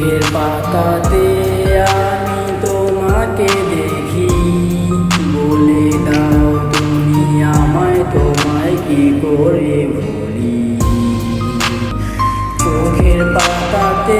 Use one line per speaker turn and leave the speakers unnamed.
চোখের পাতাতে আমি তোমাকে দেখি, বলে দাও তুমি আমায়, তোমায় কি করে ভুলি। চোখের পাতাতে